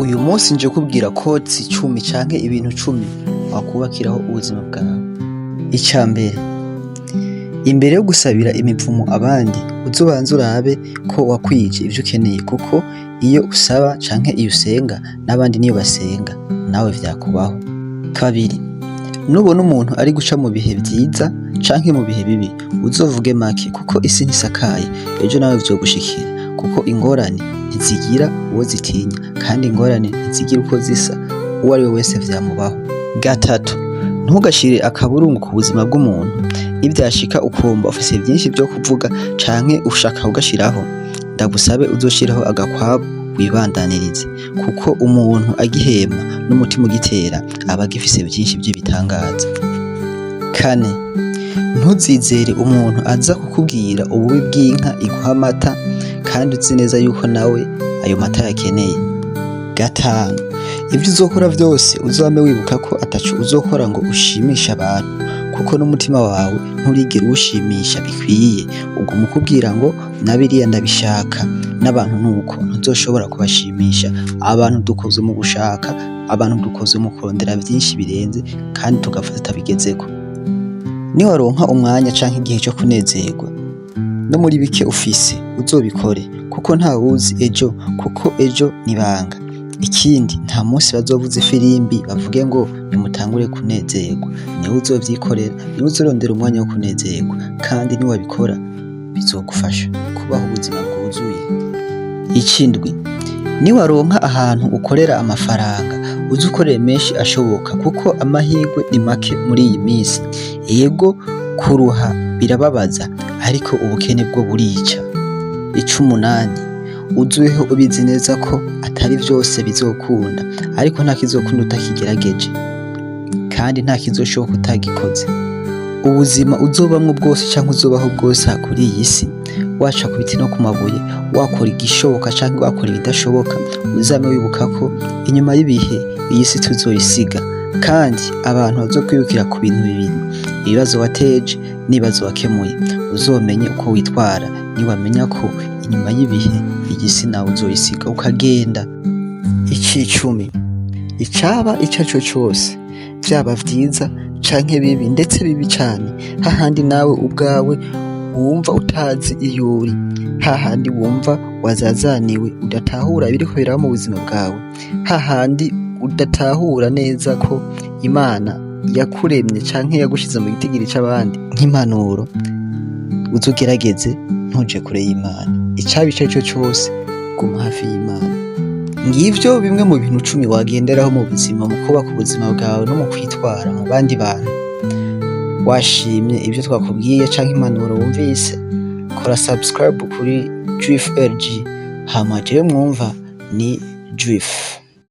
Uyu munsi nje kubwira kotsi 10 canke ibintu 10 wakubakiraho ubuzima bwawe. Icambere, imbere yo gusabira imivumo abandi uzobanza urabe ko wakwije ivyo ukeneye, kuko iyo usaba canke iyo usenga n'abandi niyo basenga nawe vyakubaho. Kabiri, nubona umuntu ari guca mu bihe vyiza canke mu bihe bibi uzovuge make, kuko isi ntisakaye, ejo nawe vyogushikira, kuko ingorane ntizigira uwo zitinya, kandi ingorane ntizigira uko zisa, uwo ari we wese vyamubaho. Gatatu, ntugashire akaburungu ku buzima bw'umuntu. Nivyashika ukumva ufise vyinshi vyo kuvuga canke ushaka kugashiraho, ndagusabe uzoshiraho agakwabu wibandanirize, kuko umuntu agihema n'umutima ugitera aba agifise vyinshi vy'ibitangaza. Kane, ntuzizere umuntu aza kukubwira ububi bw'inka iguha amata kandi uzi neza yuko nawe ayo mata yakeneye. Gatanu, ivyo uzokora vyose uzame wibuka ko ataco uzokora ngo ushimishe abantu, kuko n'umutima wawe nturigera uwushimisha bikwiye, uguma ukubwira ngo nabiriya ndabishaka, n'abantu nuko ntuzoshobora kubashimisha. Abantu dukoze mu gushaka, abantu dukoze mu kurondera vyinshi birenze kandi tugapfa tutabigezeko. Niwaronka umwanya canke igihe cyo kunezerwa, no muri bike ufise uzobikore, kuko ntawuzi ejo, kuko ejo nibanga. Ikindi, nta munsi bazovuza ifirimbi bavuge ngo nimutangure kunezerwa, niwe uzovyikorera, niwe uzorondera umwanya wo kunezerwa, kandi niwabikora bizogufasha kubaho ubuzima bwuzuye. Ikindwi, niwaronka ahantu ukorera amafaranga uzi ukorere menshi ashoboka, kuko amahirwe ni make muri iyi minsi. Yego kuruha birababaza, ariko ubukene bwo burica. 18, uzuweho ubizi neza ko atari vyose bizokunda, ariko nta kizokunda utakigerageje, kandi nta kizoshoboka utagikoze. Ubuzima uzobamwo bwose canke uzobaho bwose kuri iyi si, waca ku biti no ku mabuye, wakora igishoboka canke wakora ibidashoboka, uzame wibuka ko inyuma y'ibihe iyi si tuzoyisiga, kandi abantu bazokwibukira ku bintu bibiri: ibibazo wateje n'ibibazo wakemuye. Uzomenye uko witwara niwamenya ko inyuma y'ibihe iyi si nawe uzoyisiga ukagenda. 10, icaba icaco cose, vyaba vyiza canke bibi, ndetse bibi cane, hahandi nawe ubwawe wumva utazi iyo uri, hahandi wumva wazazaniwe, udatahura ibiriko biraba mu buzima bwawe, hahandi udatahura neza ko Imana yakuremye canke yagushize mu gitigiri c'abandi nk'impanuro, uzogerageze ntuje kure y'Imana. Icaba icaco cose, guma hafi y'Imana. Ngivyo bimwe mu bintu 10 wagenderaho mu buzima, mu kubaka ubuzima bwawe no mu kwitwara mu bandi bantu. Washimye ivyo twakubwiye canke impanuro wumvise, kora subscribe kuri Juif LG, hama jewe mwumva ni Juif.